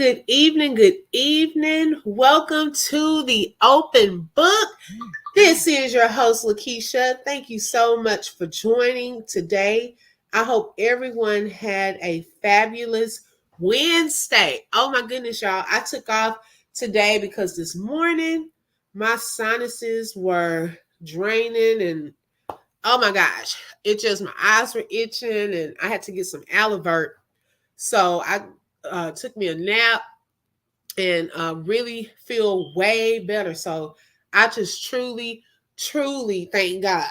good evening, good evening. Welcome to the open book. This is your host, Lakeisha. Thank you so much for joining today. I hope everyone had a fabulous Wednesday. Oh my goodness, y'all. I took off today because this morning my sinuses were draining and oh my gosh, my eyes were itching and I had to get some Alivert. So I took me a nap and really feel way better. So I just truly thank God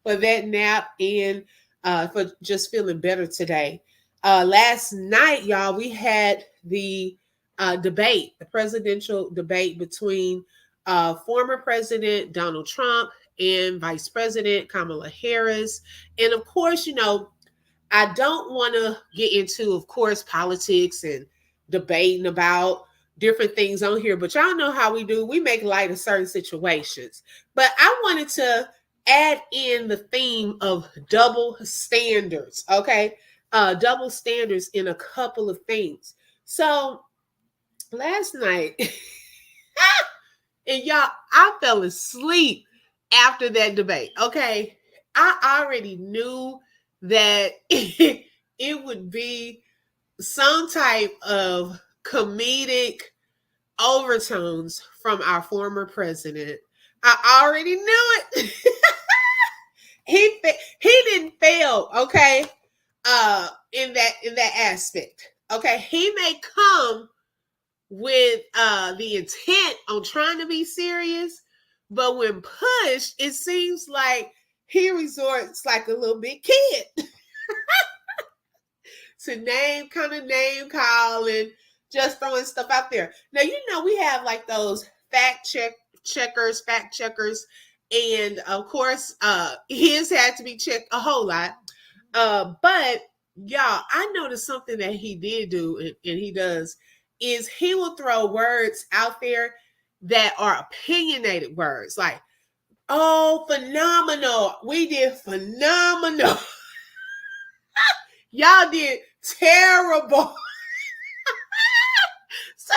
for that nap and for just feeling better today. Last night, y'all, we had the the presidential debate between former President Donald Trump and Vice President Kamala Harris. And of course, I don't want to get into, of course, politics and debating about different things on here, but y'all know how we do. We make light of certain situations. But I wanted to add in the theme of double standards, okay? Double standards in a couple of things. So last night, and y'all, I fell asleep after that debate, okay? I already knew that it would be some type of comedic overtones from our former president. I already knew it. he didn't fail, okay? In that aspect. Okay, he may come with the intent on trying to be serious, but when pushed, it seems like he resorts like a little bit kid to name calling, just throwing stuff out there. Now we have like those fact checkers, and of course his had to be checked a whole lot. But y'all, I noticed something that he did do, and he does, is he will throw words out there that are opinionated words, like, oh, phenomenal. We did phenomenal. Y'all did terrible. So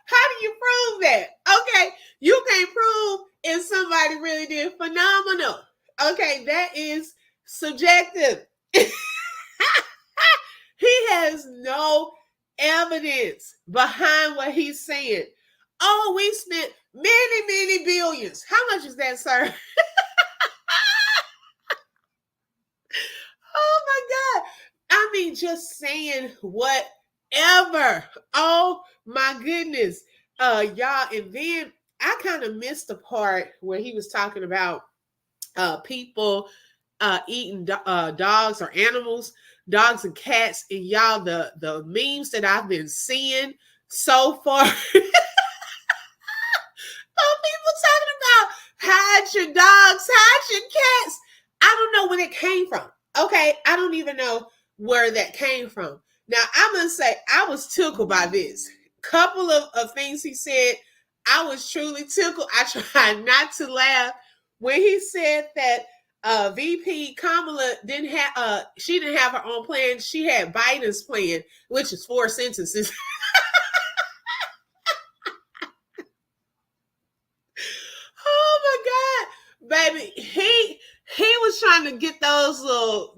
how do you prove that? Okay, you can't prove if somebody really did phenomenal. Okay, that is subjective. He has no evidence behind what he's saying. Oh, we spent many billions. How much is that, sir? Oh my God. I mean, just saying whatever. Oh my goodness. Y'all, and then I kind of missed the part where he was talking about people eating dogs or animals, dogs and cats, and y'all, the memes that I've been seeing so far. People talking about hide your dogs, hide your cats. I don't know where it came from. Okay, I don't even know where that came from. Now, I'm going to say I was tickled by this. Couple of things he said, I was truly tickled. I tried not to laugh when he said that VP Kamala she didn't have her own plan. She had Biden's plan, which is 4 sentences. Oh my God, baby, he was trying to get those little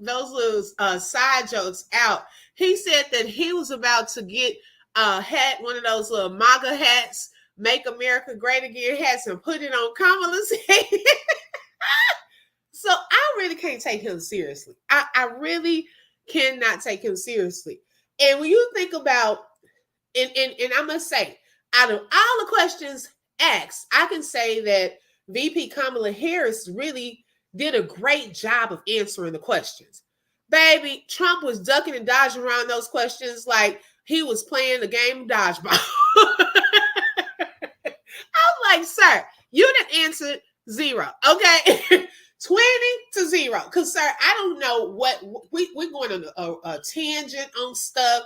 side jokes out. He said that he was about to get hat, one of those little MAGA hats, Make America Great Again hats, and put it on Kamala's head. So I really can't take him seriously. I really cannot take him seriously. And when you think about, and I must say, out of all the questions asked, I can say that VP Kamala Harris really did a great job of answering the questions. Baby, Trump was ducking and dodging around those questions like he was playing the game of dodgeball. I'm like, sir, you didn't answer 0, okay? 20-0. Because, sir, I don't know what we're going on a tangent on stuff.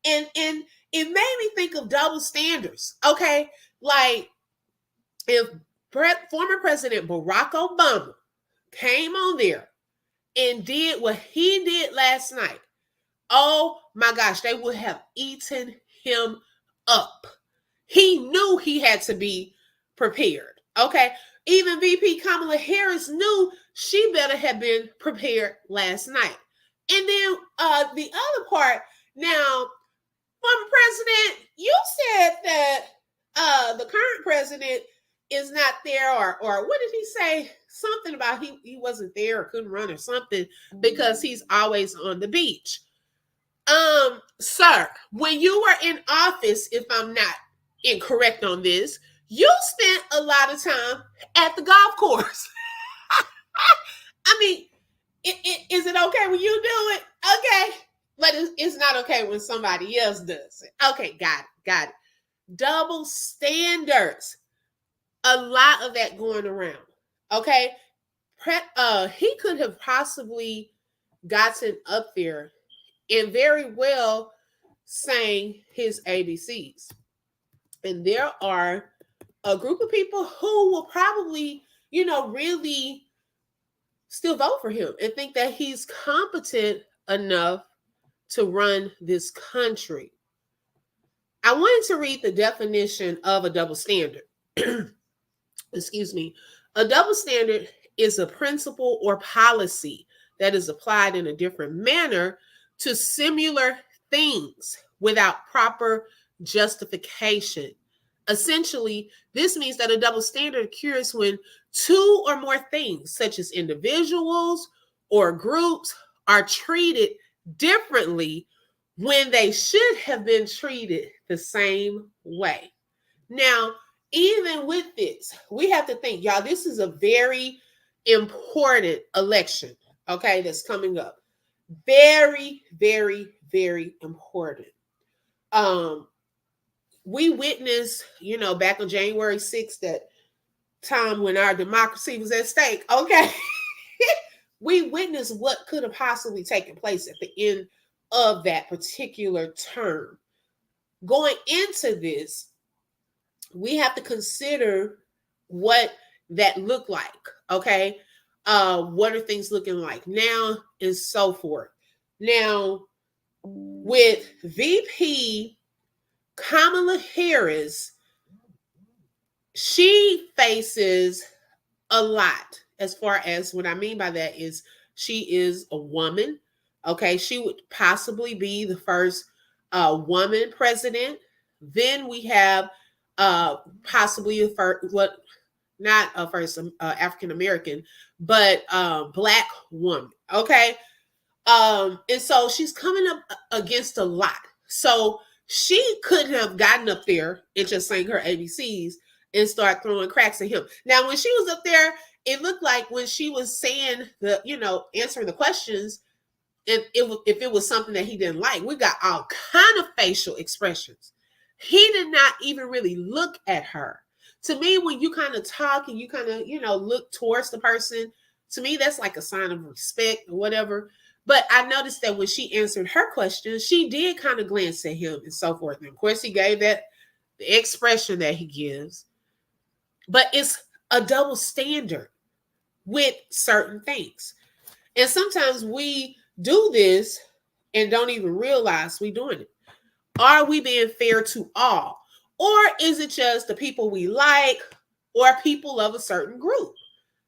And it made me think of double standards, okay? Like, if former President Barack Obama came on there and did what he did last night, oh my gosh, they would have eaten him up. He knew he had to be prepared. Okay. Even VP Kamala Harris knew she better have been prepared last night. And then the other part, now, former president, you said that the current president is not there, or what did he say? Something about he wasn't there or couldn't run or something because he's always on the beach. Sir, when you were in office, if I'm not incorrect on this, you spent a lot of time at the golf course. I mean, is it okay when you do it? Okay. But it's not okay when somebody else does it. Okay, got it. Double standards. A lot of that going around. Okay. He could have possibly gotten up there and very well sang his ABCs. And there are a group of people who will probably, really still vote for him and think that he's competent enough to run this country. I wanted to read the definition of a double standard. Excuse me. A double standard is a principle or policy that is applied in a different manner to similar things without proper justification. Essentially, this means that a double standard occurs when two or more things, such as individuals or groups, are treated differently when they should have been treated the same way. Now, even with this, we have to think, y'all, this is a very important election, okay, that's coming up. Very, very, very important. We witnessed, back on January 6th, that time when our democracy was at stake, okay? We witnessed what could have possibly taken place at the end of that particular term. Going into this, we have to consider what that looked like, okay? What are things looking like now and so forth. Now, with VP Kamala Harris, she faces a lot. As far as what I mean by that is she is a woman. Okay, she would possibly be the first woman president. Then we have possibly a first, not a first African American, but Black woman. Okay, and so she's coming up against a lot. So she couldn't have gotten up there and just sang her ABCs and start throwing cracks at him. Now, when she was up there, it looked like when she was saying answering the questions, if it was something that he didn't like, we got all kind of facial expressions. He did not even really look at her. To me, when you kind of talk and you kind of, look towards the person, to me, that's like a sign of respect or whatever. But I noticed that when she answered her questions, she did kind of glance at him and so forth. And of course, he gave that the expression that he gives. But it's a double standard with certain things. And sometimes we do this and don't even realize we're doing it. Are we being fair to all? Or is it just the people we like or people of a certain group?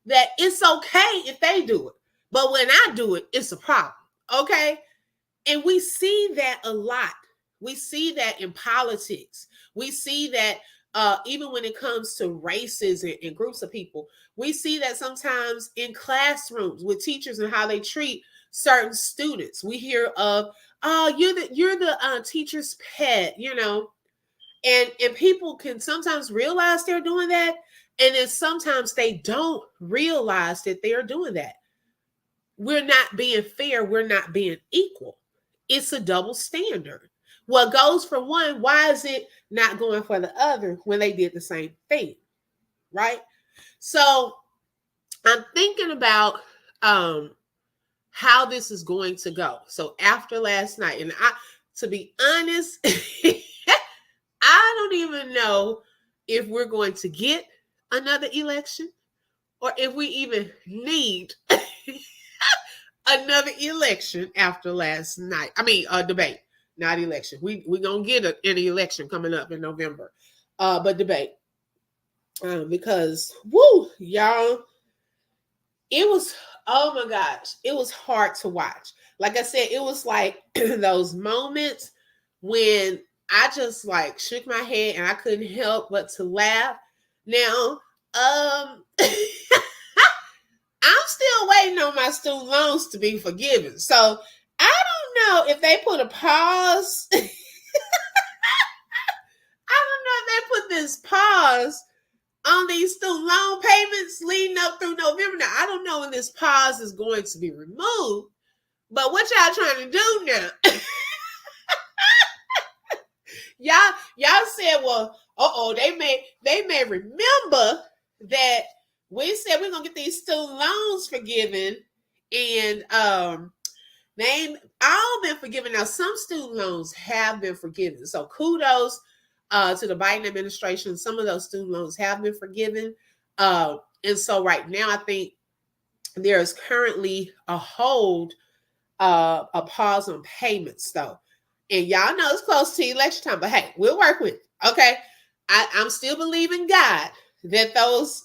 That it's okay if they do it. But when I do it, it's a problem. Okay? And we see that a lot. We see that in politics. We see that even when it comes to races and groups of people, we see that sometimes in classrooms with teachers and how they treat certain students. We hear of, you're the teacher's pet, and people can sometimes realize they're doing that, and then sometimes they don't realize that they're doing that. We're not being fair. We're not being equal. It's a double standard. What goes for one, why is it not going for the other when they did the same thing? Right? So I'm thinking about how this is going to go. So after last night, and to be honest, I don't even know if we're going to get another election or if we even need another election after last night. Debate. not election. We gonna get an election coming up in November, but debate. Because woo, y'all, it was, oh my gosh, it was hard to watch. Like I said, it was like those moments when I just like shook my head and I couldn't help but to laugh. Now, I'm still waiting on my student loans to be forgiven. So I don't know if they put a pause. I don't know if they put this pause on these student loan payments leading up through November. Now, I don't know when this pause is going to be removed, but what y'all trying to do now? y'all said, well, they may remember that we said we're gonna get these student loans forgiven, and they ain't all been forgiven. Now, some student loans have been forgiven, so kudos to the Biden administration. Some of those student loans have been forgiven. And so right now, I think there is currently a hold, a pause on payments, though. And y'all know it's close to election time, but hey, we'll work with it. Okay. I'm still believing God that those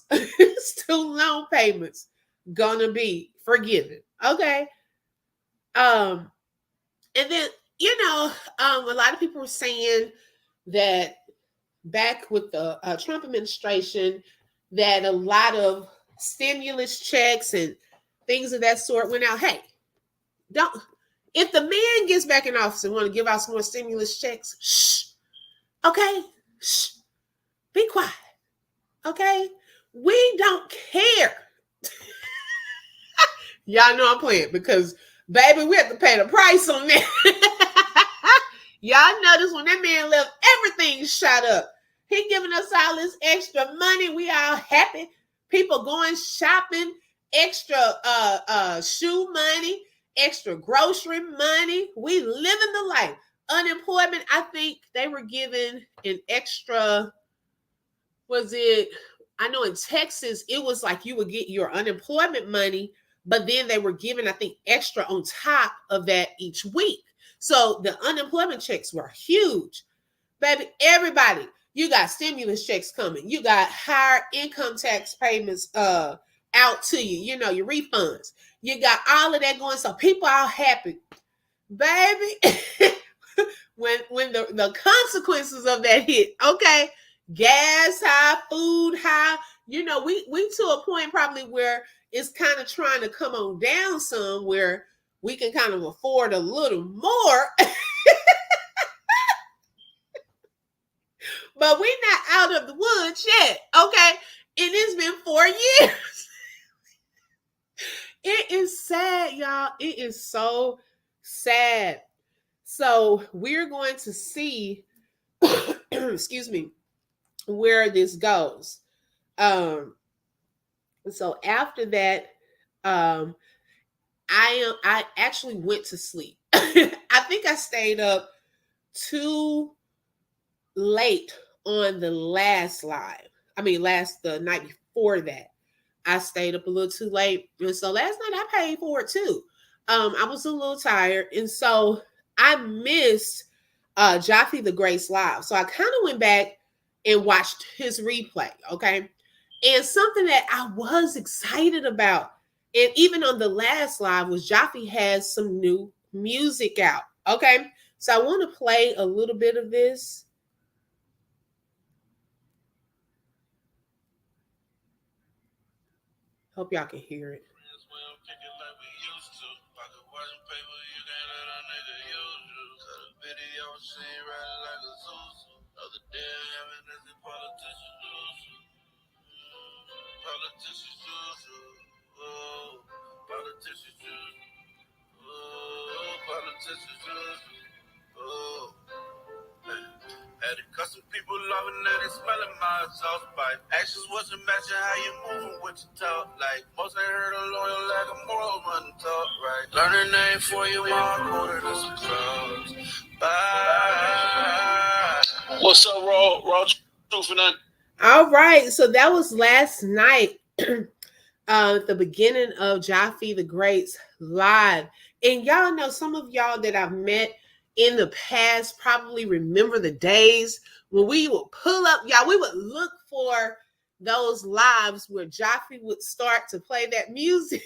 student loan payments gonna be forgiven. Okay. And then, a lot of people were saying that back with the Trump administration, that a lot of stimulus checks and things of that sort went out. Hey, don't, if the man gets back in office and want to give out some more stimulus checks, shh, okay, shh, be quiet, okay? We don't care. Y'all know I'm playing because, baby, we have to pay the price on that. Y'all notice when that man left, everything shot up. He giving us all this extra money. We all happy. People going shopping, extra shoe money, extra grocery money. We living the life. Unemployment, I think they were given an extra, I know in Texas, it was like you would get your unemployment money, but then they were given, I think, extra on top of that each week. So the unemployment checks were huge. Baby, everybody, you got stimulus checks coming. You got higher income tax payments out to you, your refunds. You got all of that going. So people are happy. Baby, when the consequences of that hit, okay, gas high, food high, we to a point probably where it's kind of trying to come on down some, where we can kind of afford a little more. But we're not out of the woods yet, okay? And it's been 4 years. It is sad, y'all. It is so sad. So we're going to see, excuse me, where this goes. So after that, I actually went to sleep. I think I stayed up too late on the last live. The night before that, I stayed up a little too late. And so last night I paid for it too. I was a little tired. And so I missed Jafi the Great's live. So I kind of went back and watched his replay. Okay. And something that I was excited about, and even on the last live, was Jafi has some new music out. Okay. So I want to play a little bit of this. Hope y'all can hear it. Had a custom people loving that and smelling my sauce bite. Actions wasn't matching how you moving with your talk. Like most I heard a loyal like a moral run talk, right? Learn a name for you, my quarter to some drugs. Bye. What's up, Raw Truth and None? All right, so that was last night. At the beginning of Jafi the Great's live. And y'all know, some of y'all that I've met, in the past probably remember the days when we would pull up, y'all, we would look for those lives where Jafi would start to play that music.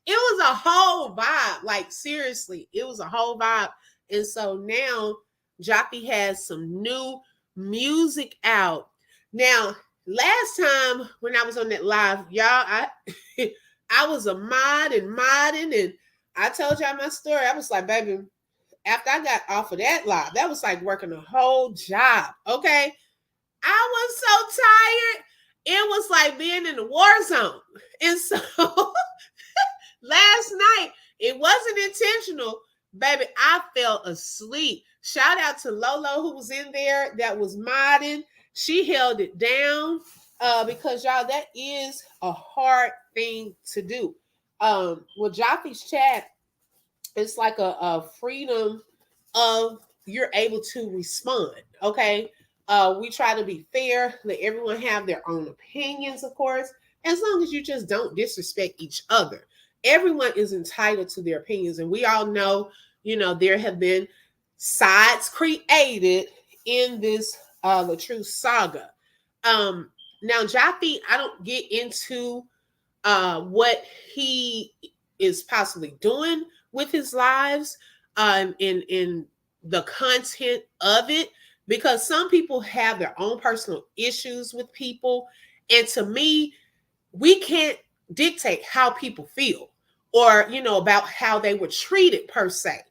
It was a whole vibe. Like, seriously, it was a whole vibe. And so now Jafi has some new music out. Now, last time when I was on that live, y'all, I was a mod and modding, and I told y'all my story. I was like, baby, after I got off of that live, that was like working a whole job. Okay. I was so tired. It was like being in the war zone. And so last night, it wasn't intentional. Baby, I fell asleep. Shout out to Lolo, who was in there that was modding. She held it down because, y'all, that is a hard thing to do. With Jafi's chat, it's like a freedom of you're able to respond. Okay. We try to be fair, let everyone have their own opinions, of course, as long as you just don't disrespect each other. Everyone is entitled to their opinions, and we all know, there have been sides created in this the true saga. Now Jafi, I don't get into what he is possibly doing with his lives, in the content of it, because some people have their own personal issues with people, and to me, we can't dictate how people feel, or about how they were treated per se.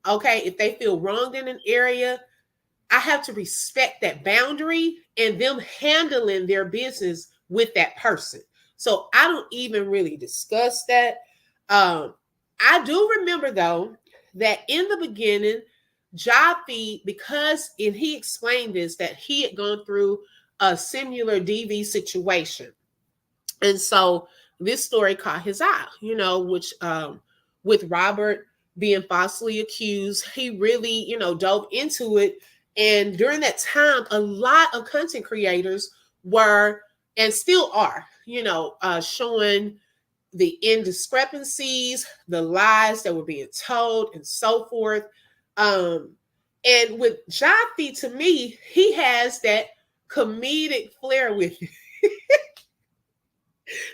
Okay, if they feel wronged in an area, I have to respect that boundary and them handling their business with that person. So I don't even really discuss that. I do remember though that in the beginning, Jafi, and he explained this, that he had gone through a similar DV situation. And so this story caught his eye, which with Robert being falsely accused, he really, dove into it. And during that time, a lot of content creators were, and still are, showing the indiscrepancies, the lies that were being told, and so forth. And with Jafi, to me, he has that comedic flair with it.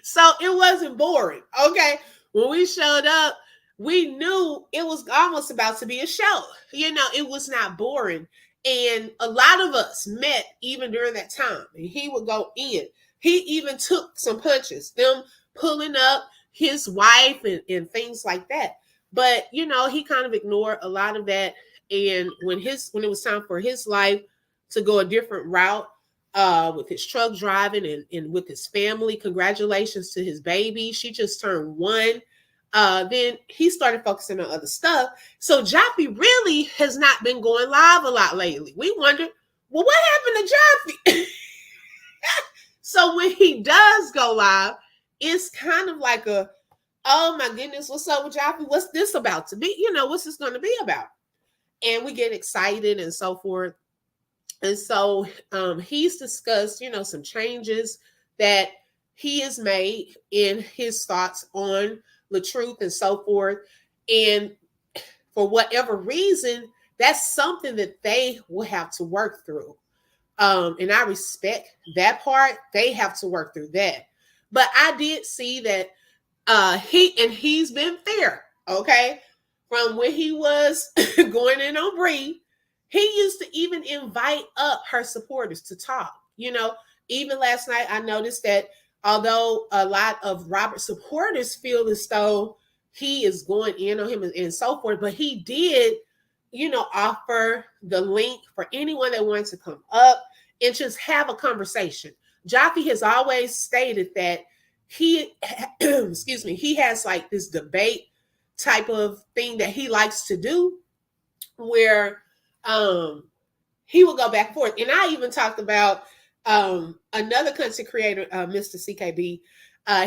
So it wasn't boring. Okay. When we showed up, we knew it was almost about to be a show. It was not boring. And a lot of us met even during that time. And he would go in. He even took some punches, them pulling up his wife and things like that. But, he kind of ignored a lot of that. And when it was time for his life to go a different route, with his truck driving and with his family. Congratulations to his baby. She just turned 1. Then he started focusing on other stuff. So Jafi really has not been going live a lot lately. We wondered, well, what happened to Jafi? So when he does go live, it's kind of like oh my goodness, what's up with Jafi? What's this about to be? What's this going to be about? And we get excited and so forth. And so he's discussed, some changes that he has made in his thoughts on the truth and so forth. And for whatever reason, that's something that they will have to work through. And I respect that part. They have to work through that. But I did see that he's been fair, okay? From when he was going in on Bree, he used to even invite up her supporters to talk. Even last night, I noticed that although a lot of Robert's supporters feel as though he is going in on him and so forth, but he did, offer the link for anyone that wants to come up and just have a conversation. Jafi has always stated that he, excuse me, he has like this debate type of thing that he likes to do, where he will go back and forth. And I even talked about another content creator, Mr. CKB.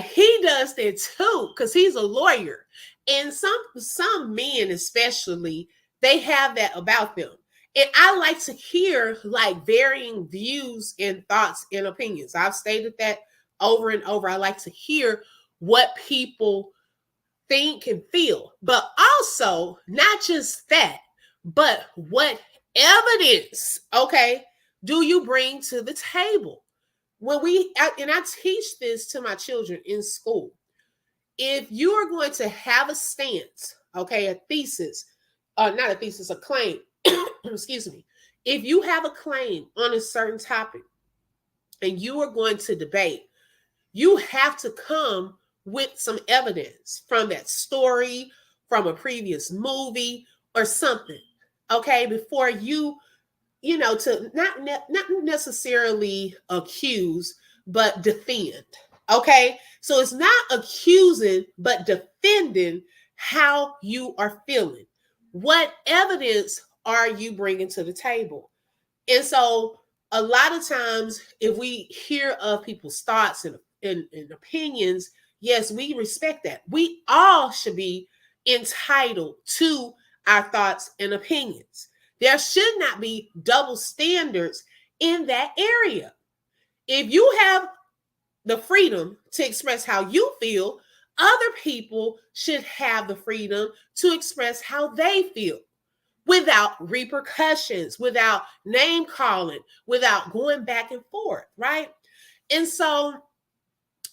He does that too, because he's a lawyer. And some men especially, they have that about them. And I like to hear like varying views and thoughts and opinions. I've stated that over and over. I like to hear what people think and feel, but also not just that, But what evidence, okay, do you bring to the table? And I teach this to my children in school. If you are going to have a stance, okay, a thesis, not a thesis, a claim, excuse me. If you have a claim on a certain topic and you are going to debate, you have to come with some evidence from that story, from a previous movie or something, okay, before to not necessarily accuse, but defend. Okay, so it's not accusing, but defending how you are feeling. What evidence are you bringing to the table? And so, a lot of times, if we hear of people's thoughts and opinions, yes, we respect that. We all should be entitled to our thoughts and opinions. There should not be double standards in that area. If you have the freedom to express how you feel, other people should have the freedom to express how they feel without repercussions, without name calling, without going back and forth, right? And so,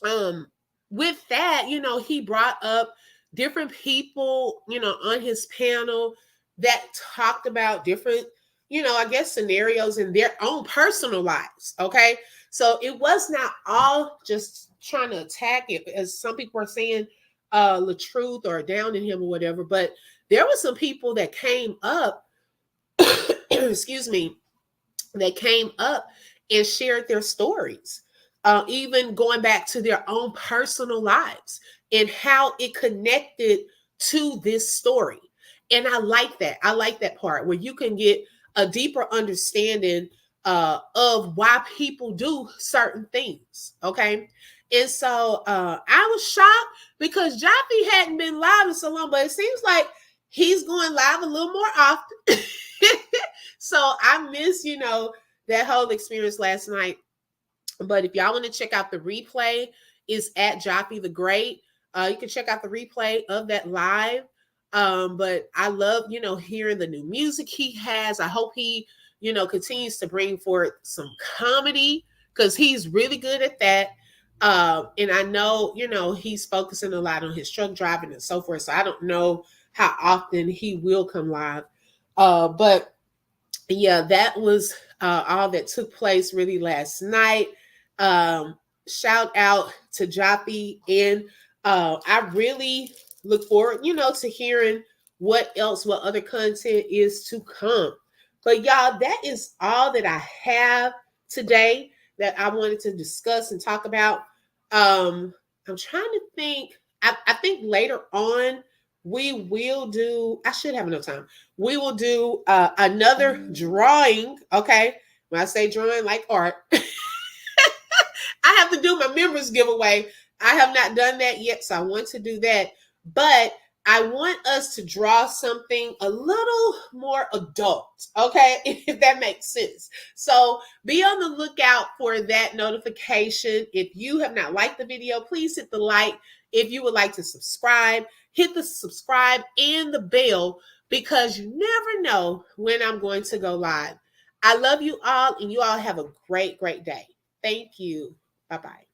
um, with that, he brought up different people, on his panel that talked about different, I guess scenarios in their own personal lives. Okay. So it was not all just trying to attack it, as some people are saying, the truth or down in him or whatever, but there were some people that came up, excuse me, that came up and shared their stories, even going back to their own personal lives and how it connected to this story. And I like that. I like that part where you can get a deeper understanding of why people do certain things. Okay. And so I was shocked because Jafi hadn't been live in so long, but it seems like he's going live a little more often. So I miss, that whole experience last night. But if y'all want to check out the replay, is at Jafi the Great. You can check out the replay of that live. But I love, hearing the new music he has. I hope he, continues to bring forth some comedy because he's really good at that. And I know, he's focusing a lot on his truck driving and so forth. So I don't know how often he will come live. But yeah, that was all that took place really last night. Shout out to Jafi, and I really look forward, to hearing what other content is to come. But y'all, that is all that I have today that I wanted to discuss and talk about. I'm trying to think. I think later on we will do. I should have enough time. We will do another drawing. Okay, when I say drawing, like art. I have to do my members giveaway. I have not done that yet, so I want to do that. But I want us to draw something a little more adult, okay? If that makes sense. So be on the lookout for that notification. If you have not liked the video, please hit the like. If you would like to subscribe, hit the subscribe and the bell because you never know when I'm going to go live. I love you all, and you all have a great, great day. Thank you. Bye-bye.